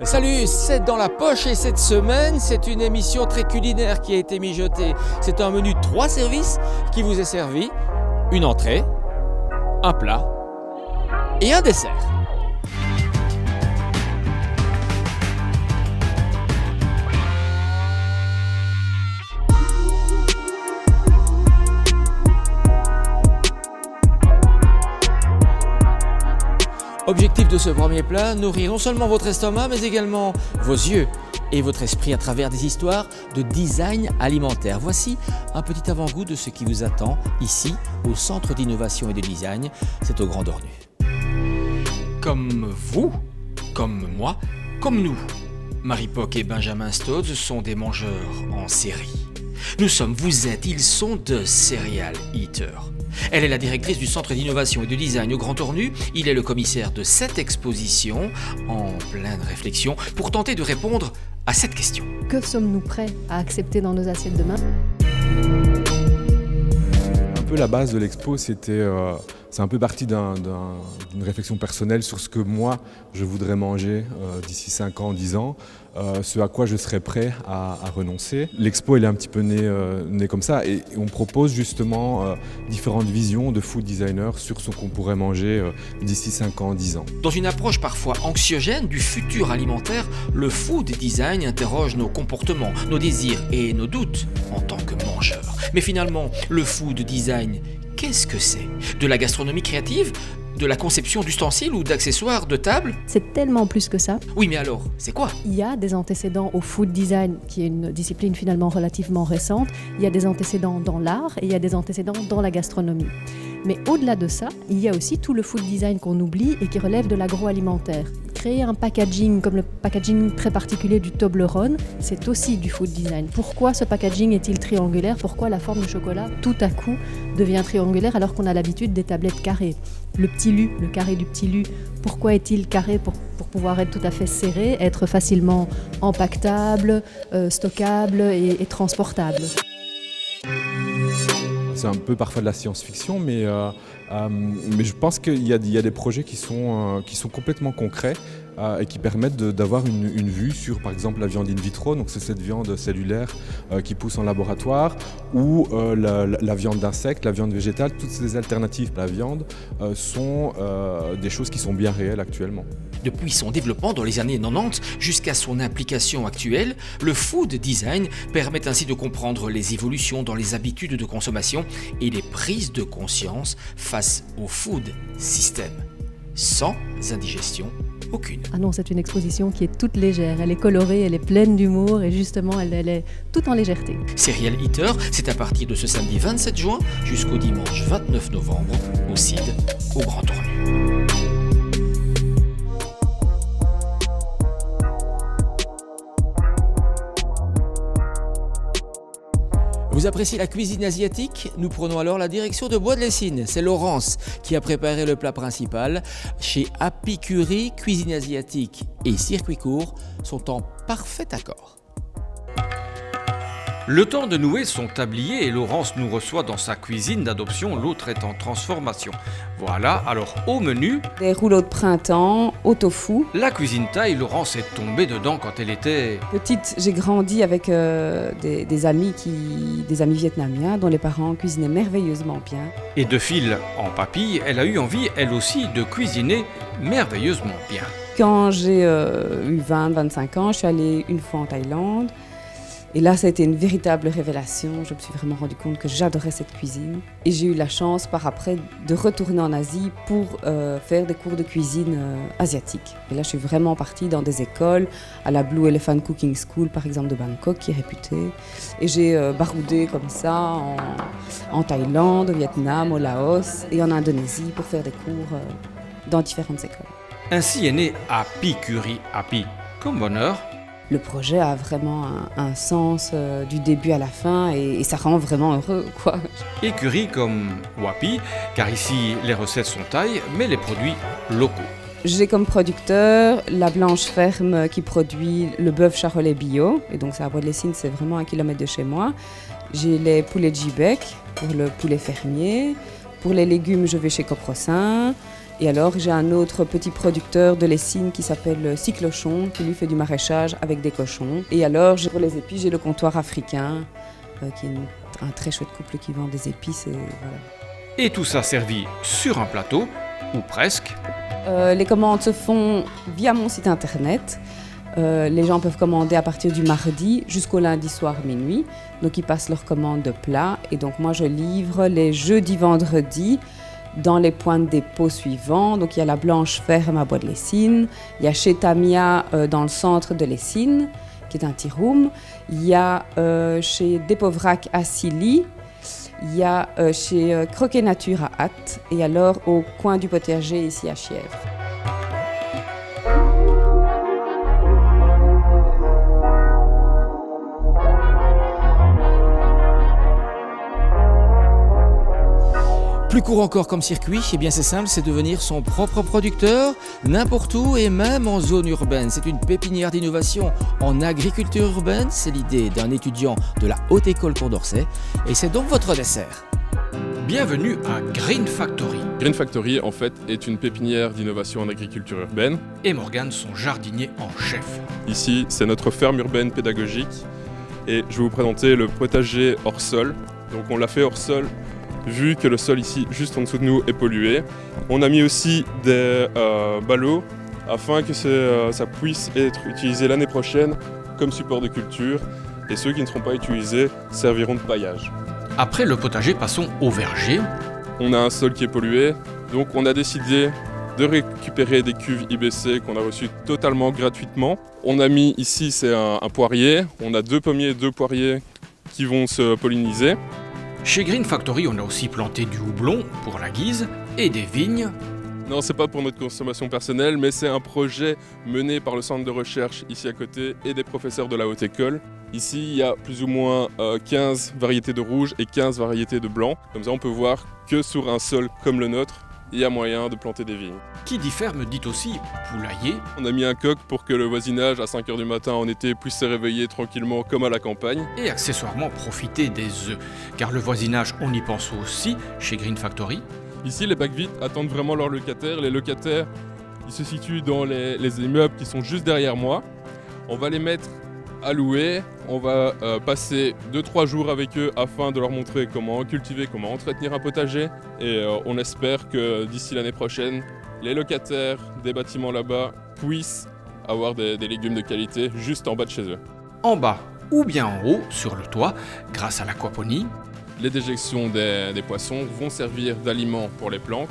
Salut, c'est dans la poche et cette semaine, c'est une émission très culinaire qui a été mijotée. C'est un menu 3 services qui vous est servi, une entrée, un plat et un dessert. Objectif de ce premier plat, nourrir non seulement votre estomac, mais également vos yeux et votre esprit à travers des histoires de design alimentaire. Voici un petit avant-goût de ce qui vous attend ici, au Centre d'innovation et de design, c'est au Grand Ornu. Comme vous, comme moi, comme nous, Marie Poc et Benjamin Stolz sont des mangeurs en série. Nous sommes, vous êtes, ils sont de serial eaters. Elle est la directrice du Centre d'innovation et de design au Grand Ornu. Il est le commissaire de cette exposition, en pleine réflexion, pour tenter de répondre à cette question. Que sommes-nous prêts à accepter dans nos assiettes demain ? Un peu la base de l'expo, c'est un peu parti d'une réflexion personnelle sur ce que moi je voudrais manger d'ici 5 ans, 10 ans, ce à quoi je serais prêt à renoncer. L'expo elle est un petit peu née comme ça et on propose justement différentes visions de food designers sur ce qu'on pourrait manger d'ici 5 ans, 10 ans. Dans une approche parfois anxiogène du futur alimentaire, le food design interroge nos comportements, nos désirs et nos doutes en tant que mangeurs. Mais finalement, le food design, qu'est-ce que c'est ? De la gastronomie créative ? De la conception d'ustensiles ou d'accessoires de table ? C'est tellement plus que ça. Oui, mais alors, c'est quoi ? Il y a des antécédents au food design, qui est une discipline finalement relativement récente. Il y a des antécédents dans l'art et il y a des antécédents dans la gastronomie. Mais au-delà de ça, il y a aussi tout le food design qu'on oublie et qui relève de l'agroalimentaire. Créer un packaging comme le packaging très particulier du Toblerone, c'est aussi du food design. Pourquoi ce packaging est-il triangulaire ? Pourquoi la forme de chocolat, tout à coup, devient triangulaire alors qu'on a l'habitude des tablettes carrées ? Le petit lu, le carré du petit lu, pourquoi est-il carré ? Pour pouvoir être tout à fait serré, être facilement empaquetable, stockable et transportable. C'est un peu parfois de la science-fiction, mais je pense qu'il y a des projets qui sont complètement concrets et qui permettent d'avoir une vue sur, par exemple, la viande in vitro, donc c'est cette viande cellulaire qui pousse en laboratoire, ou la viande d'insectes, la viande végétale. Toutes ces alternatives à la viande sont des choses qui sont bien réelles actuellement. Depuis son développement dans les années 90 jusqu'à son implication actuelle, le food design permet ainsi de comprendre les évolutions dans les habitudes de consommation et les prises de conscience face au food system, sans indigestion aucune. Ah non, c'est une exposition qui est toute légère, elle est colorée, elle est pleine d'humour et justement elle est toute en légèreté. Serial Eater, c'est à partir de ce samedi 27 juin jusqu'au dimanche 29 novembre au CID, au Grand Ornu. Vous appréciez la cuisine asiatique ? Nous prenons alors la direction de Bois de Lessines. C'est Laurence qui a préparé le plat principal. Chez Happy Curry, cuisine asiatique et circuit court sont en parfait accord. Le temps de nouer son tablier et Laurence nous reçoit dans sa cuisine d'adoption, l'autre est en transformation. Voilà, alors au menu... Des rouleaux de printemps, au tofu. La cuisine thaï, Laurence est tombée dedans quand elle était... Petite, j'ai grandi avec des amis vietnamiens dont les parents cuisinaient merveilleusement bien. Et de fil en papille, elle a eu envie, elle aussi, de cuisiner merveilleusement bien. Quand j'ai eu 20-25 ans, je suis allée une fois en Thaïlande. Et là, ça a été une véritable révélation. Je me suis vraiment rendu compte que j'adorais cette cuisine. Et j'ai eu la chance, par après, de retourner en Asie pour faire des cours de cuisine asiatique. Et là, je suis vraiment partie dans des écoles, à la Blue Elephant Cooking School, par exemple, de Bangkok, qui est réputée. Et j'ai baroudé comme ça en Thaïlande, au Vietnam, au Laos et en Indonésie pour faire des cours dans différentes écoles. Ainsi est né Happy Curry, Happy comme bonheur. Le projet a vraiment un sens du début à la fin et ça rend vraiment heureux, quoi. Et curry comme Wapi, car ici les recettes sont thaï, mais les produits locaux. J'ai comme producteur la Blanche Ferme qui produit le bœuf charolais bio, et donc c'est à Bois de Lessines, c'est vraiment 1 kilomètre de chez moi. J'ai les poulets J-Bec pour le poulet fermier. Pour les légumes, je vais chez Coprosin. Et alors j'ai un autre petit producteur de lessine qui s'appelle Cyclochon, qui lui fait du maraîchage avec des cochons. Et alors pour les épices, j'ai le comptoir africain, qui est un très chouette couple qui vend des épices. Et, voilà. Et tout ça servi sur un plateau, ou presque. Les commandes se font via mon site internet. Les gens peuvent commander à partir du mardi jusqu'au lundi soir minuit. Donc ils passent leurs commandes de plats. Et donc moi je livre les jeudis, vendredis dans les points de dépôt suivants. Donc il y a la Blanche Ferme à Bois de Lessine. Il y a chez Tamia dans le centre de Lessine, qui est un tea room. Il y a chez Dépovrac à Silly. Il y a chez Croquet Nature à Hatt. Et alors au coin du potager ici à Chièvre. Plus court encore comme circuit, eh bien c'est simple, c'est devenir son propre producteur, n'importe où et même en zone urbaine. C'est une pépinière d'innovation en agriculture urbaine, c'est l'idée d'un étudiant de la Haute École Condorcet et c'est donc votre dessert. Bienvenue à Green Factory. Green Factory, en fait, est une pépinière d'innovation en agriculture urbaine. Et Morgane, son jardinier en chef. Ici, c'est notre ferme urbaine pédagogique et je vais vous présenter le potager hors sol. Donc on l'a fait hors sol, vu que le sol ici, juste en dessous de nous, est pollué. On a mis aussi des ballots afin que ça puisse être utilisé l'année prochaine comme support de culture et ceux qui ne seront pas utilisés serviront de paillage. Après le potager, passons au verger. On a un sol qui est pollué, donc on a décidé de récupérer des cuves IBC qu'on a reçues totalement gratuitement. On a mis ici, c'est un poirier, on a 2 pommiers et 2 poiriers qui vont se polliniser. Chez Green Factory, on a aussi planté du houblon pour la guise et des vignes. Non, c'est pas pour notre consommation personnelle, mais c'est un projet mené par le centre de recherche ici à côté et des professeurs de la Haute École. Ici, il y a plus ou moins 15 variétés de rouge et 15 variétés de blanc. Comme ça, on peut voir que sur un sol comme le nôtre, il y a moyen de planter des vignes. Qui dit ferme dit aussi poulailler. On a mis un coq pour que le voisinage, à 5 h du matin en été, puisse se réveiller tranquillement comme à la campagne. Et accessoirement profiter des œufs. Car le voisinage, on y pense aussi chez Green Factory. Ici, les bacs vides attendent vraiment leurs locataires. Les locataires, ils se situent dans les immeubles qui sont juste derrière moi. On va les mettre à louer. On va passer 2-3 jours avec eux afin de leur montrer comment cultiver, comment entretenir un potager. Et on espère que d'ici l'année prochaine, les locataires des bâtiments là-bas puissent avoir des légumes de qualité juste en bas de chez eux. En bas ou bien en haut, sur le toit, grâce à l'aquaponie. Les déjections des poissons vont servir d'aliment pour les plantes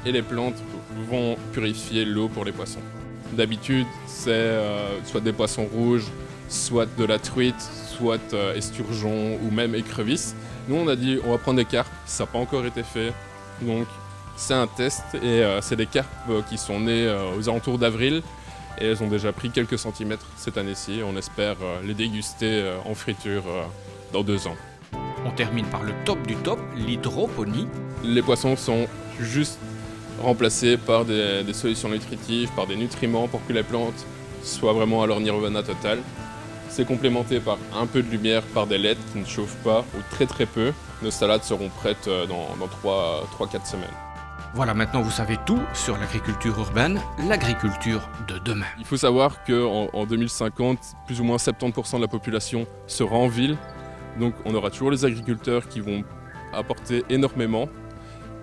et les plantes vont purifier l'eau pour les poissons. D'habitude, c'est soit des poissons rouges, soit de la truite, soit esturgeon ou même écrevisses. Nous, on a dit on va prendre des carpes, ça n'a pas encore été fait. Donc, c'est un test et c'est des carpes qui sont nées aux alentours d'avril et elles ont déjà pris quelques centimètres cette année-ci. On espère les déguster en friture dans 2 ans. On termine par le top du top, l'hydroponie. Les poissons sont juste remplacés par des solutions nutritives, par des nutriments pour que les plantes soient vraiment à leur nirvana total. C'est complémenté par un peu de lumière, par des LED qui ne chauffent pas ou très très peu. Nos salades seront prêtes dans 3-4 semaines. Voilà, maintenant vous savez tout sur l'agriculture urbaine, l'agriculture de demain. Il faut savoir qu'en 2050, plus ou moins 70% de la population sera en ville. Donc on aura toujours les agriculteurs qui vont apporter énormément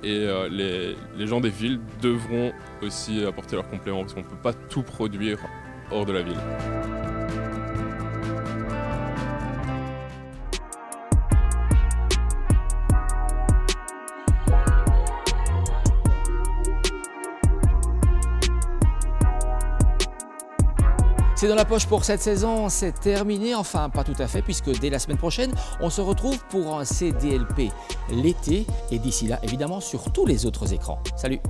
et les gens des villes devront aussi apporter leur complément parce qu'on ne peut pas tout produire hors de la ville. C'est dans la poche pour cette saison, c'est terminé, enfin pas tout à fait puisque dès la semaine prochaine, on se retrouve pour un CDLP l'été et d'ici là évidemment sur tous les autres écrans. Salut!